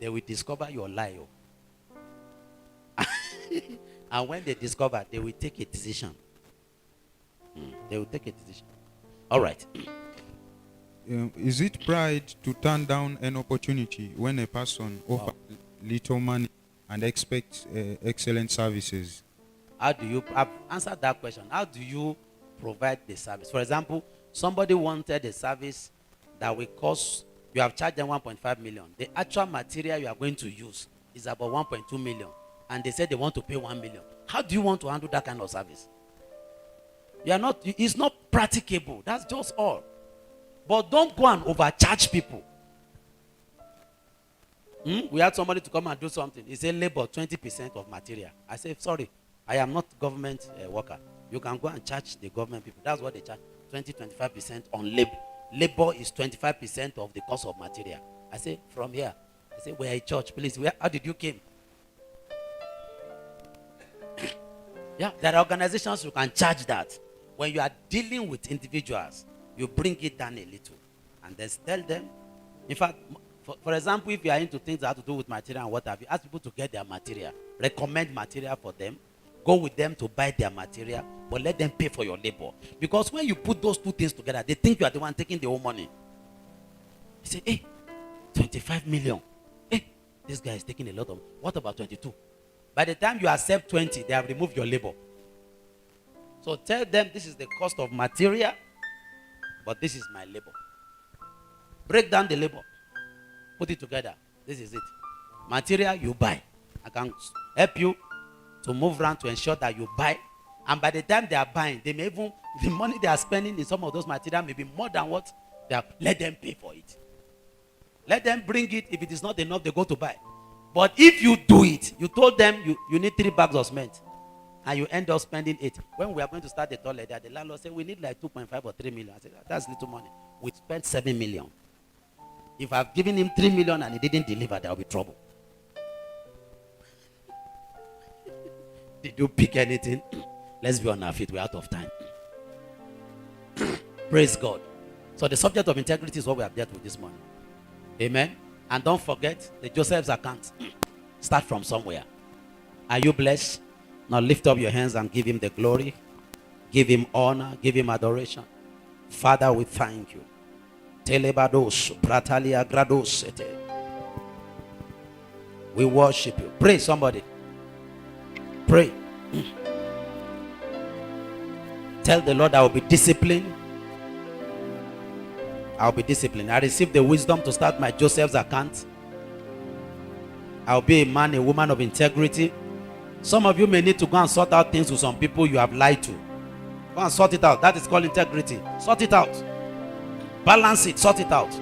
They will discover your lie. And when they discover, they will take a decision. They will take a decision. All right. Is it pride to turn down an opportunity when a person offers little money and expects excellent services? How do you, I've answered that question. How do you provide the service? For example, somebody wanted a service that will cost, you have charged them 1.5 million. The actual material you are going to use is about 1.2 million. And they said they want to pay 1 million. How do you want to handle that kind of service? You are not, it's not practicable. That's just all. But don't go and overcharge people. We had somebody to come and do something. He said labor 20% of material. I said, sorry, I am not government worker. You can go and charge the government people. That's what they charge, 20-25% on labor. Labor is 25% of the cost of material. I say, from here. I say, we're a church, please. How did you came? Yeah, there are organizations who can charge that. When you are dealing with individuals, you bring it down a little. And then tell them. In fact, for example, if you are into things that have to do with material and what have you, ask people to get their material. Recommend material for them. Go with them to buy their material, but let them pay for your labor. Because when you put those two things together, they think you are the one taking the whole money. They say, hey, 25 million. Hey, this guy is taking a lot of, what about 22? By the time you accept 20, they have removed your labor. So tell them this is the cost of material, but this is my labor. Break down the labor. Put it together. This is it. Material you buy. I can help you to move around to ensure that you buy. And by the time they are buying, they may even, the money they are spending in some of those materials may be more than what they are. Let them pay for it. Let them bring it. If it is not enough, they go to buy. But if you do it, you told them you need 3 bags of cement, and you end up spending 8. When we are going to start the toilet, the landlord said we need like 2.5 or 3 million. I said, that's little money. We spent 7 million. If I've given him 3 million and he didn't deliver, there will be trouble. Did you pick anything? Let's be on our feet. We're out of time. Praise God. So the subject of integrity is what we have dealt with this morning. Amen. And don't forget the Joseph's account. Start from somewhere. Are you blessed? Now lift up your hands and give him the glory. Give him honor. Give him adoration. Father, we thank you. Telebados, Pratalia Gradosete. We worship you. Pray, somebody. Pray. Tell the Lord, I will be disciplined. I'll be disciplined. I receive the wisdom to start my Joseph's account. I'll be a man, a woman of integrity. Some of you may need to go and sort out things with some people you have lied to. Go and sort it out. That is called integrity. Sort it out. Balance it. Sort it out.